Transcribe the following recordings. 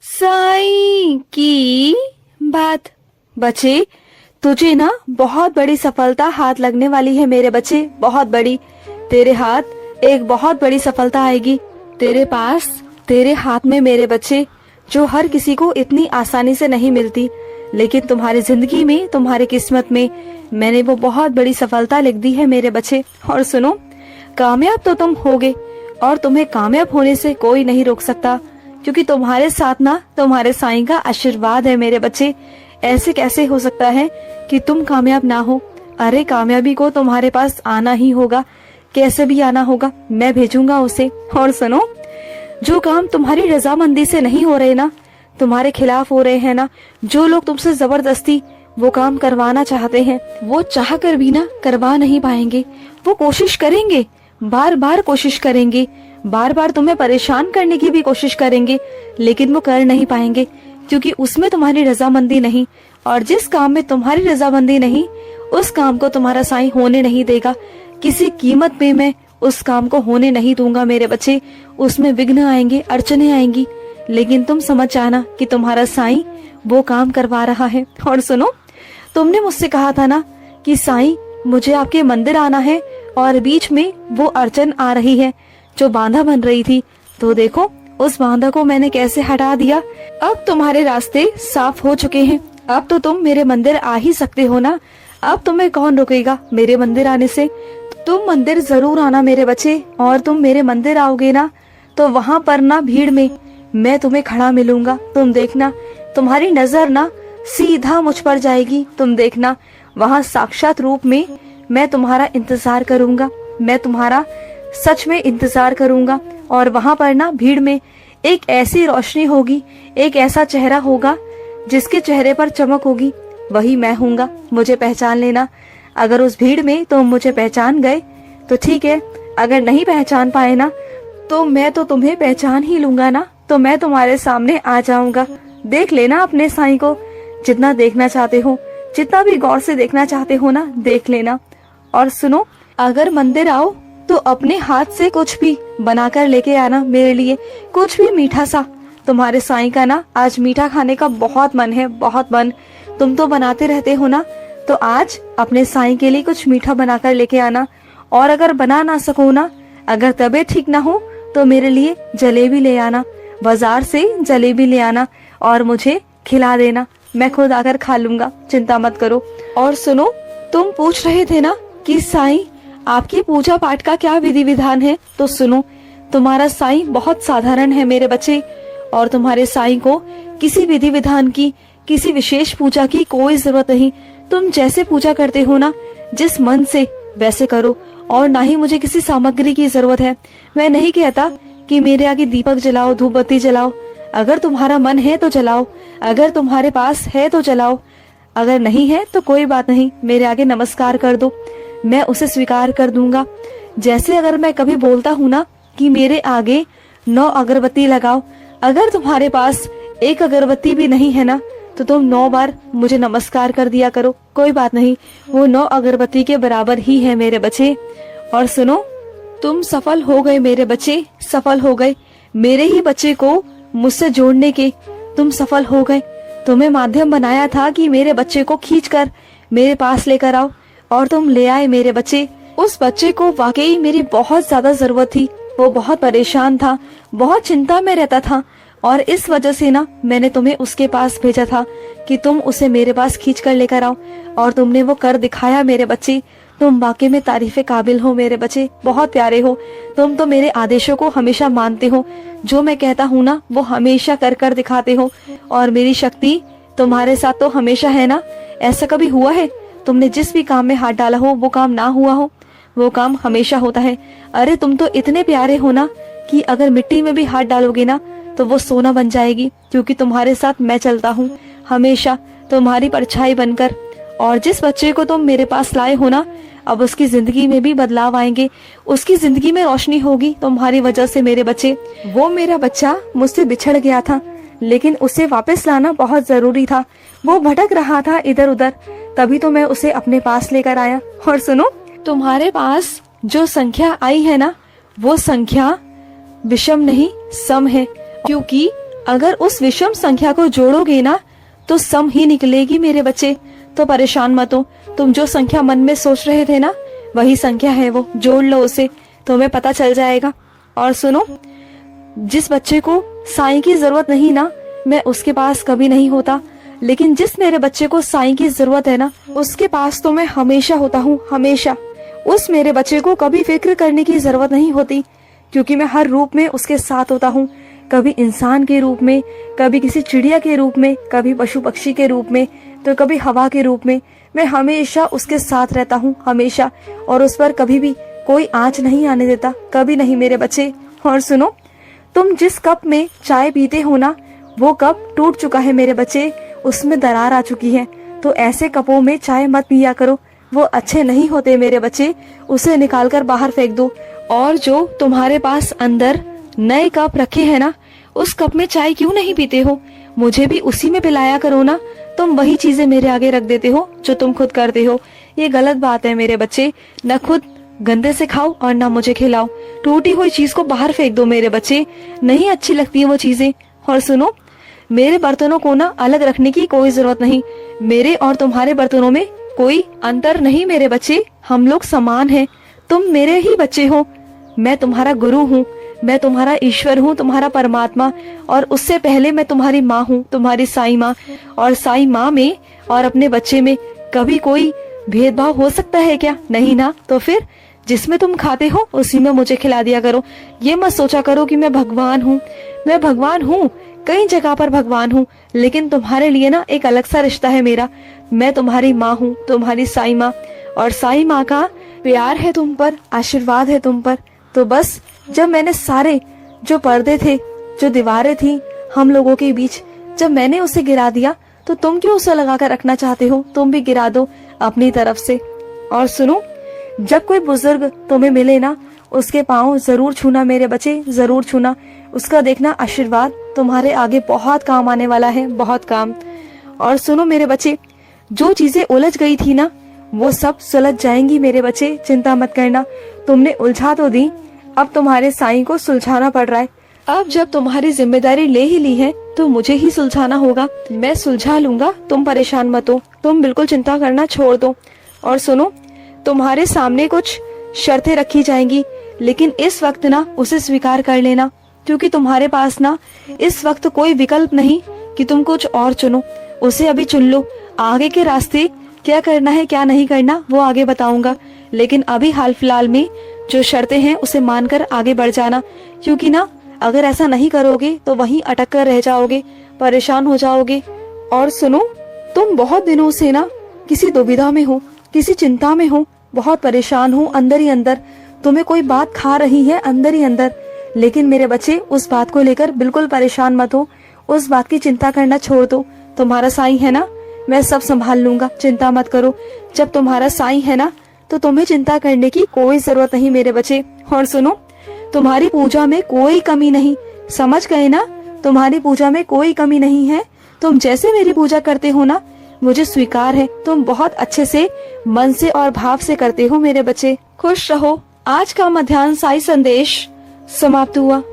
साईं की बात। बच्चे, तुझे ना बहुत बड़ी सफलता हाथ लगने वाली है मेरे बच्चे, बहुत बड़ी। तेरे हाथ एक बहुत बड़ी सफलता आएगी तेरे पास, तेरे हाथ में मेरे बच्चे, जो हर किसी को इतनी आसानी से नहीं मिलती। लेकिन तुम्हारी जिंदगी में, तुम्हारी किस्मत में मैंने वो बहुत बड़ी सफलता लिख दी है मेरे बच्चे। और सुनो, कामयाब तो तुम होगे और तुम्हें कामयाब होने से कोई नहीं रोक सकता, क्योंकि तुम्हारे साथ ना तुम्हारे साईं का आशीर्वाद है मेरे बच्चे। ऐसे कैसे हो सकता है कि तुम कामयाब ना हो? अरे कामयाबी को तुम्हारे पास आना ही होगा, कैसे भी आना होगा, मैं भेजूंगा उसे। और सुनो, जो काम तुम्हारी रजामंदी से नहीं हो रहे ना, तुम्हारे खिलाफ हो रहे हैं ना, जो लोग तुमसे जबरदस्ती वो काम करवाना चाहते हैं, वो चाह कर भी ना करवा नहीं पाएंगे। वो कोशिश करेंगे, बार बार कोशिश करेंगे, बार बार तुम्हें परेशान करने की भी कोशिश करेंगे, लेकिन वो कर नहीं पाएंगे, क्योंकि उसमें तुम्हारी रजामंदी नहीं। और जिस काम में तुम्हारी रजामंदी नहीं, उस काम को तुम्हारा साईं होने नहीं देगा। किसी कीमत पे मैं उस काम को होने नहीं दूंगा मेरे बच्चे। उसमें विघ्न आएंगे, अड़चने आएंगी, लेकिन तुम समझ जाना कि तुम्हारा साईं वो काम करवा रहा है। और सुनो, तुमने मुझसे कहा था ना कि साईं मुझे आपके मंदिर आना है, और बीच में वो अड़चन आ रही है, जो बांधा बन रही थी, तो देखो उस बांधा को मैंने कैसे हटा दिया। अब तुम्हारे रास्ते साफ हो चुके हैं। अब तो तुम मेरे मंदिर आ ही सकते हो ना। अब तुम्हें कौन रोकेगा मेरे मंदिर आने से? तुम मंदिर जरूर आना मेरे बच्चे। और तुम मेरे मंदिर आओगे ना, तो वहाँ पर ना भीड़ में मैं तुम्हें खड़ा मिलूंगा। तुम देखना, तुम्हारी नजर ना सीधा मुझ पर जाएगी। तुम देखना, वहाँ साक्षात रूप में मैं तुम्हारा इंतजार करूंगा, मैं तुम्हारा सच में इंतजार करूंगा। और वहाँ पर ना भीड़ में एक ऐसी रोशनी होगी, एक ऐसा चेहरा होगा जिसके चेहरे पर चमक होगी, वही मैं हूँगा। मुझे पहचान लेना। अगर उस भीड़ में तुम मुझे पहचान गए तो ठीक है, अगर नहीं पहचान पाए ना, तो मैं तो तुम्हें पहचान ही लूंगा ना, तो मैं तुम्हारे सामने आ जाऊंगा। देख लेना अपने साईं को, जितना देखना चाहते हो, जितना भी गौर से देखना चाहते हो ना, देख लेना। और सुनो, अगर मंदिर आओ तो अपने हाथ से कुछ भी बनाकर लेके आना मेरे लिए, कुछ भी मीठा सा। तुम्हारे साईं का ना आज मीठा खाने का बहुत मन है, बहुत मन। तुम तो बनाते रहते हो ना, तो आज अपने साईं के लिए कुछ मीठा बनाकर लेके आना। और अगर बना ना सको ना, अगर तबीयत ठीक ना हो, तो मेरे लिए जलेबी ले आना, बाजार से जलेबी ले आना और मुझे खिला देना। मैं खुद आकर खा लूंगा, चिंता मत करो। और सुनो, तुम पूछ रहे थे ना कि साईं आपकी पूजा पाठ का क्या विधि विधान है, तो सुनो, तुम्हारा साईं बहुत साधारण है मेरे बच्चे। और तुम्हारे साईं को किसी विधि विधान की, किसी विशेष पूजा की कोई जरूरत नहीं। तुम जैसे पूजा करते हो ना, जिस मन से, वैसे करो। और ना ही मुझे किसी सामग्री की जरूरत है। मैं नहीं कहता कि मेरे आगे दीपक जलाओ, धूप बत्ती जलाओ। अगर तुम्हारा मन है तो जलाओ, अगर तुम्हारे पास है तो जलाओ, अगर नहीं है तो कोई बात नहीं, मेरे आगे नमस्कार कर दो, मैं उसे स्वीकार कर दूंगा। जैसे अगर मैं कभी बोलता हूँ ना कि मेरे आगे 9 अगरबत्ती लगाओ, अगर तुम्हारे पास एक अगरबत्ती भी नहीं है ना, तो तुम 9 बार मुझे नमस्कार कर दिया करो, कोई बात नहीं, वो 9 अगरबत्ती के बराबर ही है मेरे बच्चे। और सुनो, तुम सफल हो गए मेरे बच्चे, सफल हो गए। मेरे ही बच्चे को मुझसे जोड़ने के तुम सफल हो गए। तुम्हें माध्यम बनाया था कि मेरे बच्चे को खींचकर मेरे पास लेकर आओ, और तुम ले आए मेरे बच्चे। उस बच्चे को वाकई मेरी बहुत ज्यादा जरूरत थी। वो बहुत परेशान था, बहुत चिंता में रहता था, और इस वजह से ना मैंने तुम्हें उसके पास भेजा था कि तुम उसे मेरे पास खींच कर लेकर आओ। और तुमने वो कर दिखाया मेरे बच्चे। तुम वाकई में तारीफे काबिल हो मेरे बच्चे, बहुत प्यारे हो। तुम तो मेरे आदेशों को हमेशा मानते हो, जो मैं कहता हूँ ना वो हमेशा कर कर दिखाते हो। और मेरी शक्ति तुम्हारे साथ तो हमेशा है ना। ऐसा कभी हुआ है तुमने जिस भी काम में हाथ डाला हो वो काम ना हुआ हो? वो काम हमेशा होता है। अरे तुम तो इतने प्यारे हो ना कि अगर मिट्टी में भी हाथ डालोगे ना तो वो सोना बन जाएगी, क्योंकि तुम्हारे साथ मैं चलता हूँ हमेशा, तुम्हारी परछाई बनकर। और जिस बच्चे को तुम मेरे पास लाए हो ना, अब उसकी जिंदगी में भी बदलाव आएंगे, उसकी जिंदगी में रोशनी होगी तुम्हारी वजह से मेरे बच्चे। वो मेरा बच्चा मुझसे बिछड़ गया था, लेकिन उसे वापस लाना बहुत जरूरी था। वो भटक रहा था इधर उधर, तभी तो मैं उसे अपने पास लेकर आया। और सुनो, तुम्हारे पास जो संख्या आई है ना, वो संख्या विषम नहीं सम है, क्योंकि अगर उस विषम संख्या को जोड़ोगे ना तो सम ही निकलेगी मेरे बच्चे। तो परेशान मत हो, तुम जो संख्या मन में सोच रहे थे ना वही संख्या है, वो जोड़ लो उसे, तुम्हें पता चल जाएगा। और सुनो, जिस बच्चे को साईं की जरूरत नहीं ना, मैं उसके पास कभी नहीं होता, लेकिन जिस मेरे बच्चे को साईं की जरूरत है ना उसके पास तो मैं हमेशा होता हूँ, हमेशा। उस मेरे बच्चे को कभी फिक्र करने की जरूरत नहीं होती, क्योंकि मैं हर रूप में उसके साथ होता हूँ। कभी इंसान के रूप में, कभी किसी चिड़िया के रूप में, कभी पशु पक्षी के रूप में, तो कभी हवा के रूप में। मैं हमेशा उसके साथ रहता हूँ, हमेशा। और उस पर कभी भी कोई आंच नहीं आने देता, कभी नहीं मेरे बच्चे। और सुनो, तुम जिस कप में चाय पीते हो ना वो कप टूट चुका है मेरे बच्चे, उसमें दरार आ चुकी है। तो ऐसे कपों में चाय मत पिया करो, वो अच्छे नहीं होते मेरे बच्चे, उसे निकाल कर बाहर फेंक दो। और जो तुम्हारे पास अंदर नए कप रखे हैं ना उस कप में चाय क्यों नहीं पीते हो, मुझे भी उसी में पिलाया करो ना। तुम वही चीजें मेरे आगे रख देते हो जो तुम खुद करते हो, ये गलत बात है मेरे बच्चे। न खुद गंदे से खाओ और ना मुझे खिलाओ, टूटी हुई चीज को बाहर फेंक दो मेरे बच्चे, नहीं अच्छी लगती है वो चीजें। और सुनो, मेरे बर्तनों को ना अलग रखने की कोई जरूरत नहीं, मेरे और तुम्हारे बर्तनों में कोई अंतर नहीं मेरे बच्चे, हम लोग समान हैं। तुम मेरे ही बच्चे हो, मैं तुम्हारा गुरु हूँ, मैं तुम्हारा ईश्वर हूँ, तुम्हारा परमात्मा। और उससे पहले मैं तुम्हारी माँ हूँ, तुम्हारी साईं माँ। और साईं माँ में और अपने बच्चे में कभी कोई भेदभाव हो सकता है क्या? नहीं ना। तो फिर जिसमें तुम खाते हो उसी में मुझे खिला दिया करो। ये मत सोचा करो कि मैं भगवान हूँ। मैं भगवान हूँ, कई जगह पर भगवान हूँ, लेकिन तुम्हारे लिए ना एक अलग सा रिश्ता है मेरा। मैं तुम्हारी माँ हूँ, तुम्हारी साईं माँ। और साईं माँ का प्यार है तुम पर, आशीर्वाद है तुम पर। तो बस जब मैंने सारे जो पर्दे थे, जो दीवारें थी हम लोगों के बीच, जब मैंने उसे गिरा दिया तो तुम क्यों उसे लगा कर रखना चाहते हो? तुम भी गिरा दो अपनी तरफ से। और सुनो, जब कोई बुजुर्ग तुम्हें मिले ना उसके पाँव जरूर छूना मेरे बच्चे, जरूर छूना। उसका देखना आशीर्वाद तुम्हारे आगे बहुत काम आने वाला है, बहुत काम। और सुनो मेरे बच्चे, जो चीजें उलझ गई थी ना वो सब सुलझ जाएंगी मेरे बच्चे, चिंता मत करना। तुमने उलझा तो दी, अब तुम्हारे साईं को सुलझाना पड़ रहा है। अब जब तुम्हारी जिम्मेदारी ले ही ली है तो मुझे ही सुलझाना होगा। मैं सुलझा लूंगा, तुम परेशान मत हो, तुम बिल्कुल चिंता करना छोड़ दो। और सुनो, तुम्हारे सामने कुछ शर्तें रखी जाएंगी, लेकिन इस वक्त ना उसे स्वीकार कर लेना, क्योंकि तुम्हारे पास ना इस वक्त कोई विकल्प नहीं कि तुम कुछ और चुनो। उसे अभी चुन लो। आगे के रास्ते क्या करना है क्या नहीं करना वो आगे बताऊंगा, लेकिन अभी हाल फिलहाल में जो शर्तें हैं उसे मानकर आगे बढ़ जाना, क्योंकि ना अगर ऐसा नहीं करोगे तो वहीं अटक कर रह जाओगे, परेशान हो जाओगे। और सुनो, तुम बहुत दिनों से ना किसी दुविधा में हो, किसी चिंता में हो, बहुत परेशान हो अंदर ही अंदर, तुम्हें कोई बात खा रही है अंदर ही अंदर। लेकिन मेरे बच्चे उस बात को लेकर बिल्कुल परेशान मत हो, उस बात की चिंता करना छोड़ दो। तुम्हारा साईं है ना, मैं सब संभाल लूंगा, चिंता मत करो। जब तुम्हारा साईं है ना तो तुम्हें चिंता करने की कोई जरूरत नहीं मेरे बच्चे। और सुनो, तुम्हारी पूजा में कोई कमी नहीं, समझ गए ना? तुम्हारी पूजा में कोई कमी नहीं है। तुम जैसे मेरी पूजा करते हो ना मुझे स्वीकार है, तुम बहुत अच्छे से मन से और भाव से करते हो मेरे बच्चे। खुश रहो। आज का मध्याह्न साई संदेश समाप्त हुआ।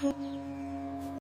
Thank you.